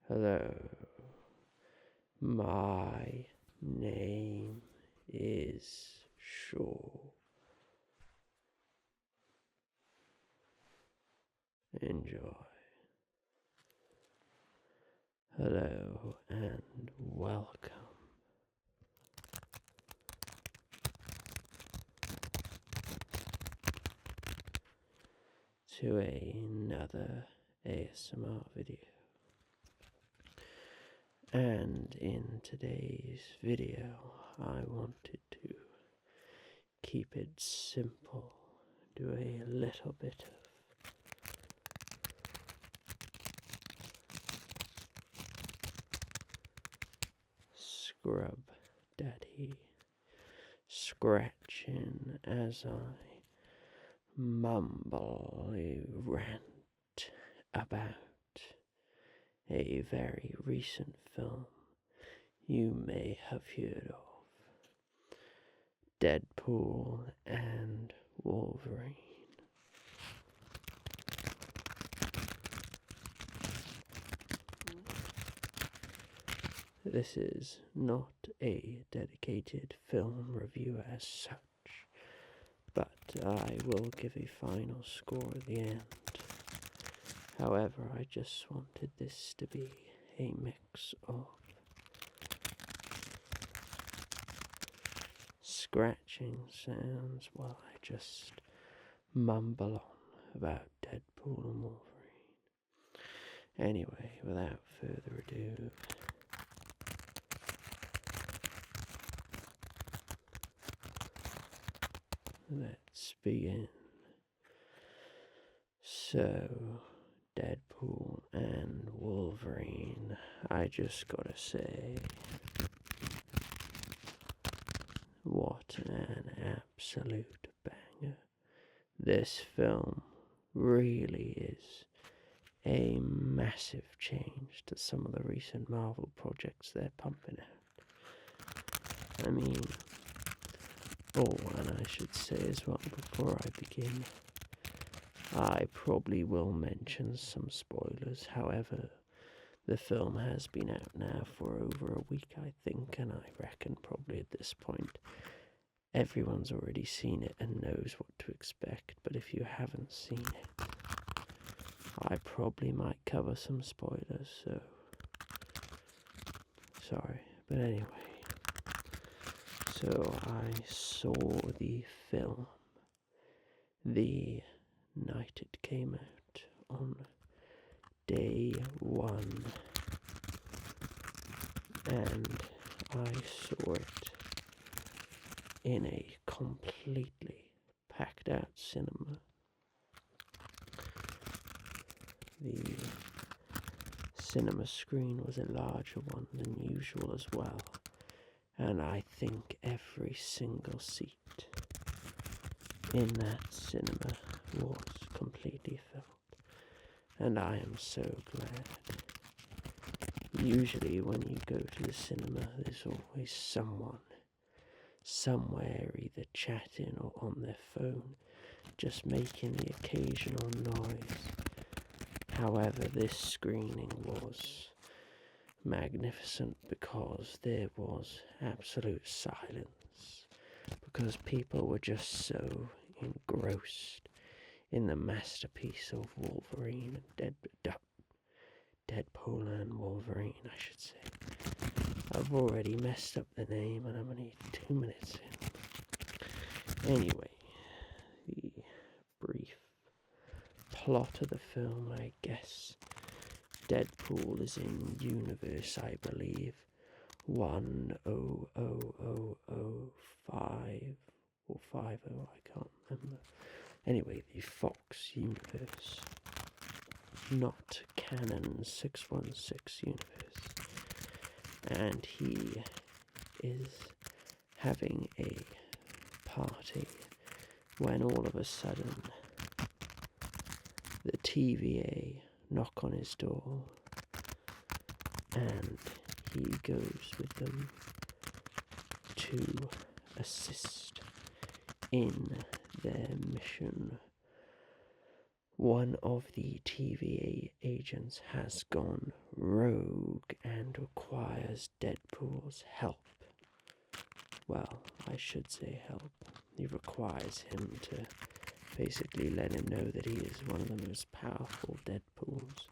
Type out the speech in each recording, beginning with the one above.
Hello, my name is Shure. Enjoy. Hello and welcome to another ASMR video. And in today's video, I wanted to keep it simple, do a little bit of scrub daddy scratching as I mumble a rant about a very recent film you may have heard of, Deadpool and Wolverine. This is not a dedicated film review as such, but I will give a final score at the end. However, I just wanted this to be a mix of scratching sounds while I just mumble on about Deadpool and Wolverine. Anyway, without further ado, let's begin. So, Deadpool and Wolverine, I just gotta say, what an absolute banger. This film really is a massive change to some of the recent Marvel projects they're pumping out. I mean, and I should say as well before I begin, I probably will mention some spoilers. However, the film has been out now for over a week, I think, and I reckon probably at this point everyone's already seen it and knows what to expect. But if you haven't seen it, I probably might cover some spoilers, so sorry. But anyway, so I saw the film the night it came out, on day one, and I saw it in a completely packed out cinema. The cinema screen was a larger one than usual as well, and I think every single seat in that cinema was completely filled, and I am so glad. Usually when you go to the cinema, there's always someone somewhere either chatting or on their phone, just making the occasional noise. However, this screening was magnificent because there was absolute silence, because people were just so engrossed in the masterpiece of Wolverine and Deadpool and Wolverine, I should say. I've already messed up the name and I'm only 2 minutes in. Anyway, the brief plot of the film, I guess. Deadpool is in universe, I believe, 10005 or 50, I can't remember. Anyway, the Fox universe, not canon 616 universe. And he is having a party when all of a sudden the TVA knock on his door, and he goes with them to assist in their mission. One of the TVA agents has gone rogue and requires Deadpool's help. Well, I should say help. He requires him to basically let him know that he is one of the most powerful Deadpools,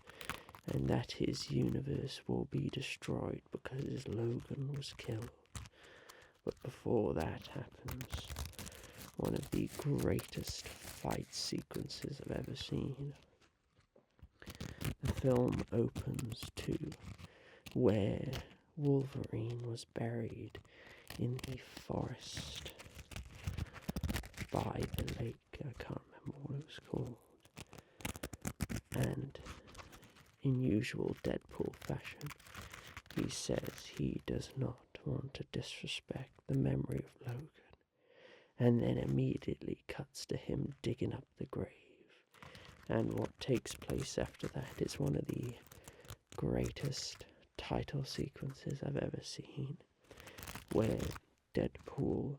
and that his universe will be destroyed because Logan was killed. But before that happens, one of the greatest fight sequences I've ever seen. The film opens to where Wolverine was buried in the forest by the lake. I can't remember what it was called. And in usual Deadpool fashion, he says he does not want to disrespect the memory of Logan, and then immediately cuts to him digging up the grave. And what takes place after that is one of the greatest title sequences I've ever seen, where Deadpool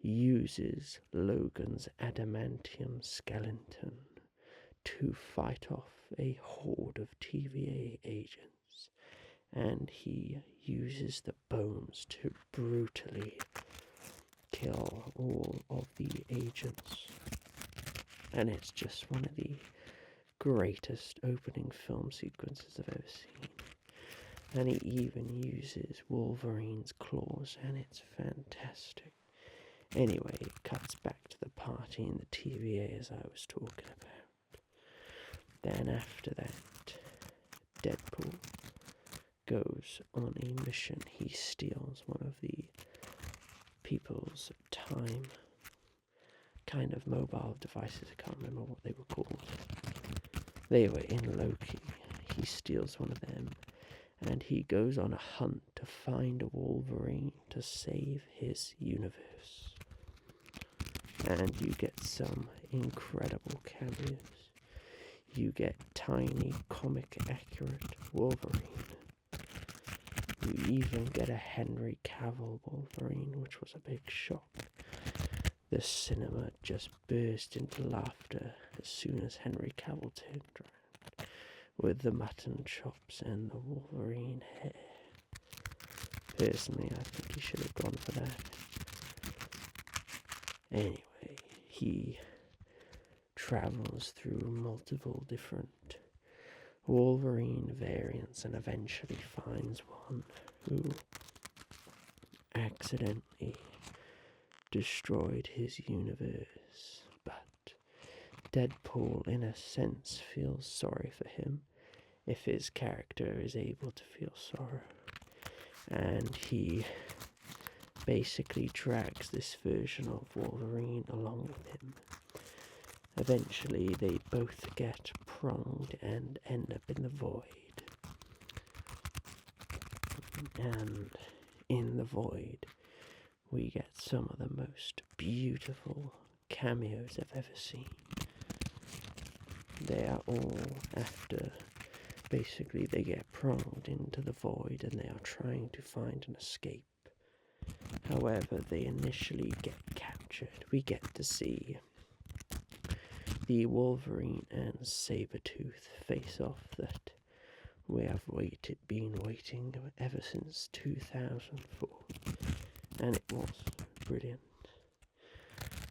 uses Logan's adamantium skeleton to fight off a horde of TVA agents, and he uses the bones to brutally kill all of the agents. And it's just one of the greatest opening film sequences I've ever seen. And he even uses Wolverine's claws, and it's fantastic. Anyway, it cuts back to the party in the TVA as I was talking about. Then after that, Deadpool goes on a mission. He steals one of the people's time kind of mobile devices. I can't remember what they were called. They were in Loki. He steals one of them, and he goes on a hunt to find a Wolverine to save his universe. And you get some incredible cameos. You get tiny, comic accurate Wolverine. You even get a Henry Cavill Wolverine, which was a big shock. The cinema just burst into laughter as soon as Henry Cavill turned around, with the mutton chops and the Wolverine hair. Personally, I think he should have gone for that. Anyway, he travels through multiple different Wolverine variants and eventually finds one who accidentally destroyed his universe. But Deadpool, in a sense, feels sorry for him if his character is able to feel sorrow. And he basically drags this version of Wolverine along with him. Eventually, they both get pronged and end up in the void. And in the void, we get some of the most beautiful cameos I've ever seen. They are all after, basically they get pronged into the void and they are trying to find an escape. However, they initially get captured. We get to see the Wolverine and Sabretooth face-off that we have been waiting ever since 2004. And it was brilliant.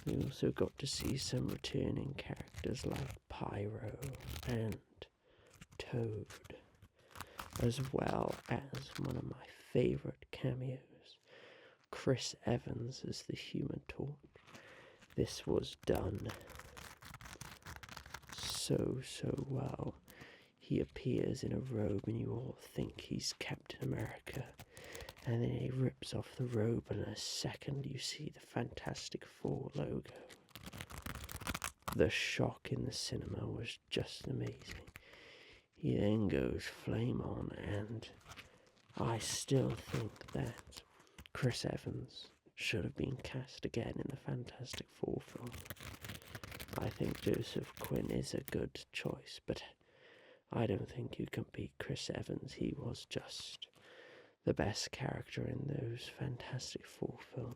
We also got to see some returning characters like Pyro and Toad, as well as one of my favourite cameos, Chris Evans as the Human Torch. This was done so well. He appears in a robe and you all think he's Captain America, and then he rips off the robe and in a second you see the Fantastic Four logo. The shock in the cinema was just amazing. He then goes flame on, and I still think that Chris Evans should have been cast again in the Fantastic Four film. I think Joseph Quinn is a good choice, but I don't think you can beat Chris Evans. He was just the best character in those Fantastic Four films.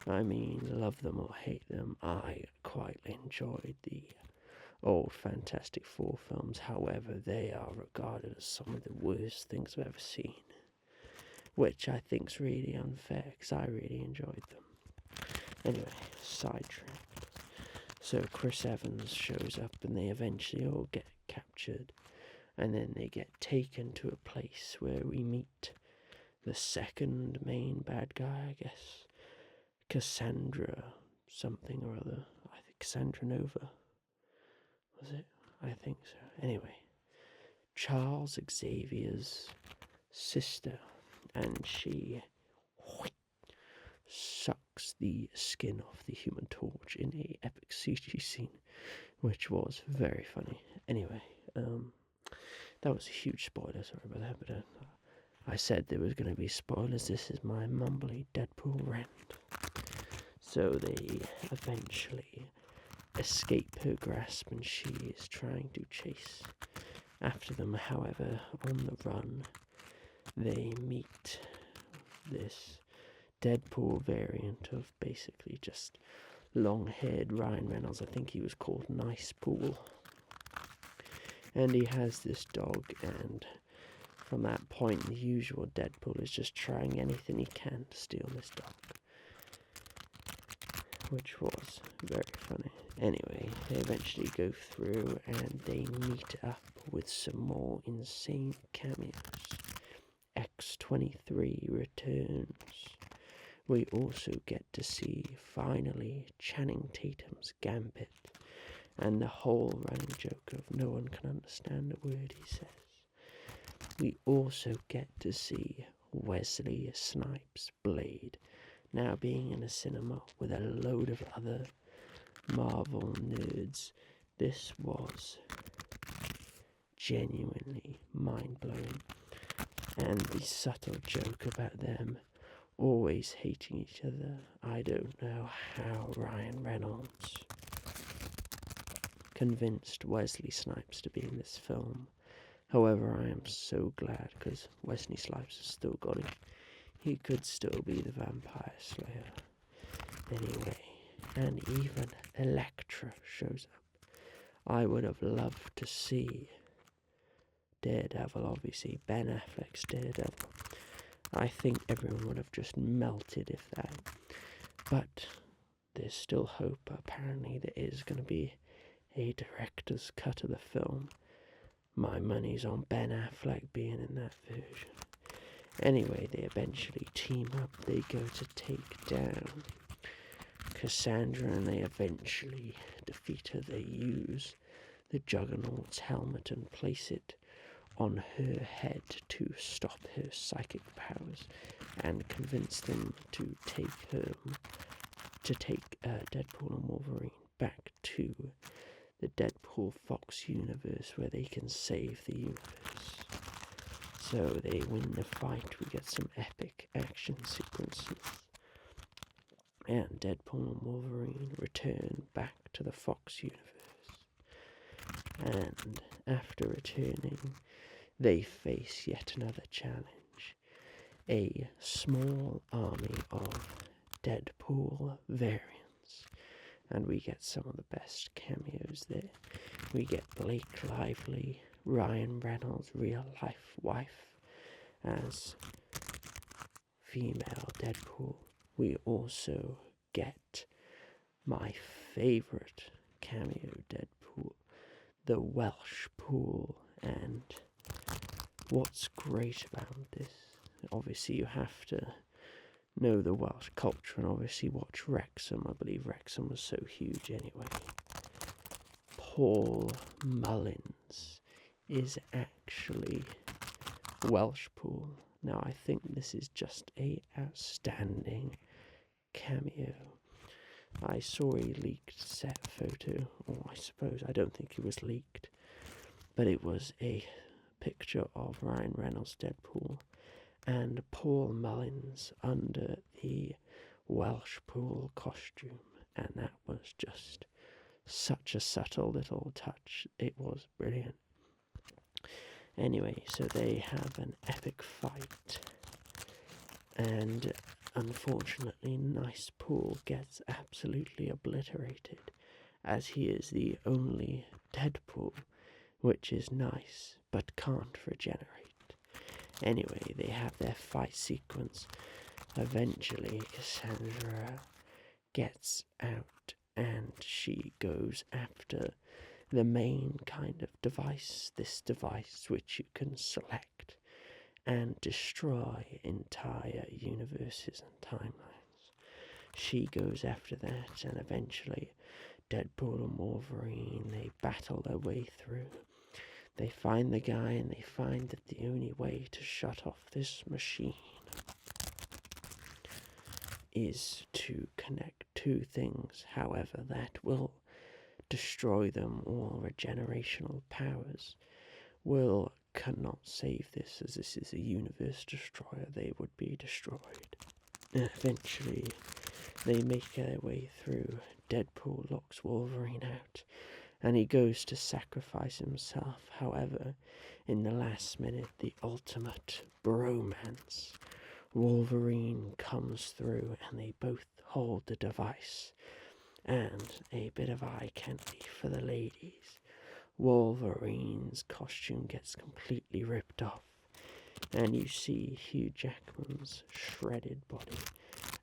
I mean, love them or hate them, I quite enjoyed the old Fantastic Four films. However, they are regarded as some of the worst things I've ever seen, which I think's really unfair because I really enjoyed them. Anyway, sidetracked. So Chris Evans shows up and they eventually all get captured, and then they get taken to a place where we meet the second main bad guy, I guess, Cassandra something or other. I think Cassandra Nova. Was it? I think so. Anyway, Charles Xavier's sister, and she sucks the skin off the Human Torch in a epic CG scene, which was very funny. Anyway, that was a huge spoiler, sorry about that, but I said there was going to be spoilers. This is my mumbly Deadpool rant. So they eventually escape her grasp and she is trying to chase after them. However, on the run, they meet this Deadpool variant of basically just long-haired Ryan Reynolds. I think he was called Nice Pool. And he has this dog, and from that point, the usual Deadpool is just trying anything he can to steal this dog, which was very funny. Anyway, they eventually go through and they meet up with some more insane cameos. X-23 returns. We also get to see, finally, Channing Tatum's Gambit, and the whole running joke of no one can understand a word he says. We also get to see Wesley Snipes' Blade, now being in a cinema with a load of other Marvel nerds. This was genuinely mind-blowing, and the subtle joke about them always hating each other. I don't know how Ryan Reynolds convinced Wesley Snipes to be in this film. However, I am so glad, because Wesley Snipes has still got it. He could still be the Vampire Slayer. Anyway, and even Elektra shows up. I would have loved to see Daredevil, obviously, Ben Affleck's Daredevil. I think everyone would have just melted if that. But there's still hope. Apparently there is going to be a director's cut of the film. My money's on Ben Affleck being in that version. Anyway, they eventually team up. They go to take down Cassandra, and they eventually defeat her. They use the Juggernaut's helmet and place it on her head to stop her psychic powers and convince them to take Deadpool and Wolverine back to the Deadpool Fox universe where they can save the universe. So they win the fight. We get some epic action sequences, and Deadpool and Wolverine return back to the Fox universe. And after returning, they face yet another challenge. A small army of Deadpool variants. And we get some of the best cameos there. We get Blake Lively, Ryan Reynolds' real-life wife, as female Deadpool. We also get my favourite cameo Deadpool, the Welsh Pool. And what's great about this, obviously you have to know the Welsh culture and obviously watch Wrexham. I believe Wrexham was so huge anyway. Paul Mullins is actually Welsh Pool. Now I think this is just a outstanding cameo. I saw a leaked set photo, or I suppose, I don't think it was leaked, but it was a picture of Ryan Reynolds' Deadpool and Paul Mullins under the Welsh Pool costume, and that was just such a subtle little touch. It was brilliant. Anyway, so they have an epic fight, and unfortunately Nice Pool gets absolutely obliterated as he is the only Deadpool, which is nice, but can't regenerate. Anyway, they have their fight sequence. Eventually, Cassandra gets out and she goes after the main kind of device, this device which you can select and destroy entire universes and timelines. She goes after that, and eventually Deadpool and Wolverine, they battle their way through. They find the guy, and they find that the only way to shut off this machine is to connect two things, however, that will destroy them. All regenerational powers cannot save this, as this is a universe destroyer. They would be destroyed. And eventually, they make their way through. Deadpool locks Wolverine out, and he goes to sacrifice himself. However, in the last minute, the ultimate bromance, Wolverine comes through, and they both hold the device. And a bit of eye candy for the ladies. Wolverine's costume gets completely ripped off, and you see Hugh Jackman's shredded body,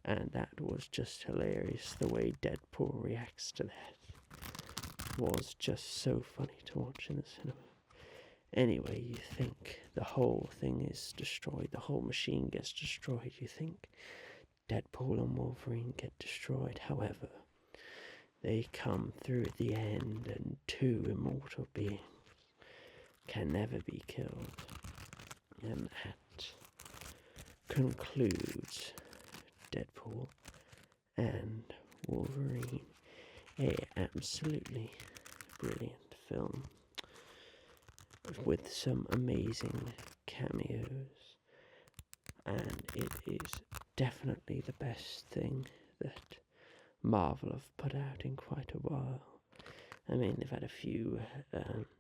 and that was just hilarious. The way Deadpool reacts to that was just so funny to watch in the cinema. Anyway, you think the whole thing is destroyed, the whole machine gets destroyed. You think Deadpool and Wolverine get destroyed. However, they come through at the end, and two immortal beings can never be killed. And that concludes Deadpool and Wolverine, a absolutely brilliant film with some amazing cameos, and it is definitely the best thing that Marvel have put out in quite a while. I mean, they've had a few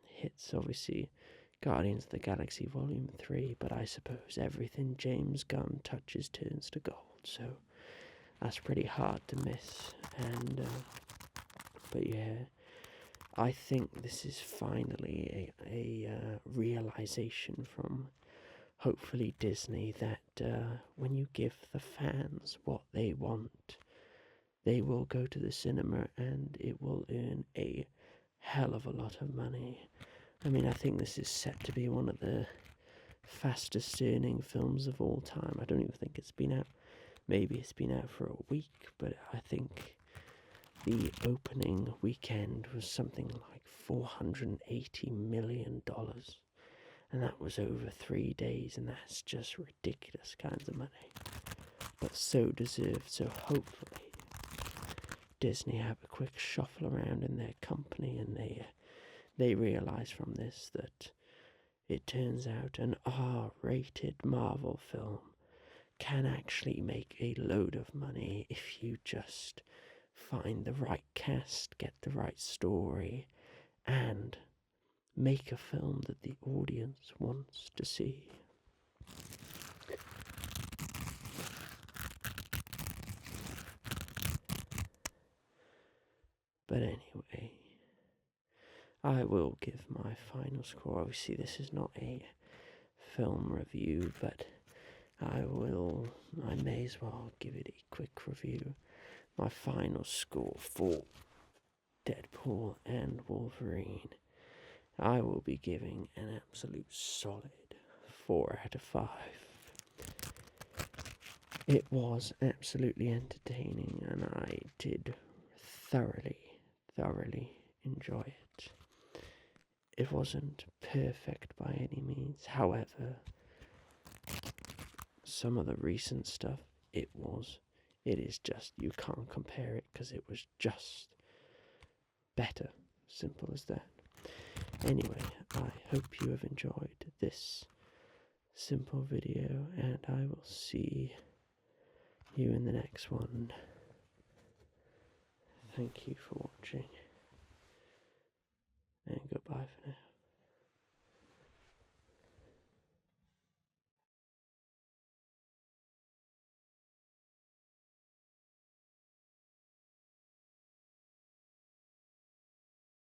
hits, obviously, Guardians of the Galaxy Volume 3, but I suppose everything James Gunn touches turns to gold, so that's pretty hard to miss. And but yeah, I think this is finally a realization from hopefully Disney that when you give the fans what they want, they will go to the cinema and it will earn a hell of a lot of money. I mean, I think this is set to be one of the fastest earning films of all time. I don't even think it's been out. Maybe it's been out for a week, but I think the opening weekend was something like $480 million. And that was over 3 days, and that's just ridiculous kinds of money. But so deserved, so hopefully Disney have a quick shuffle around in their company, and they realise from this that it turns out an R-rated Marvel film can actually make a load of money if you just find the right cast, get the right story, and make a film that the audience wants to see. But anyway, I will give my final score. Obviously, this is not a film review, but I may as well give it a quick review. My final score for Deadpool and Wolverine, I will be giving an absolute solid 4 out of 5. It was absolutely entertaining, and I did thoroughly enjoy it. It wasn't perfect by any means. However, some of the recent stuff, it is just, you can't compare it because it was just better. Simple as that. Anyway, I hope you have enjoyed this simple video, and I will see you in the next one. Thank you for watching.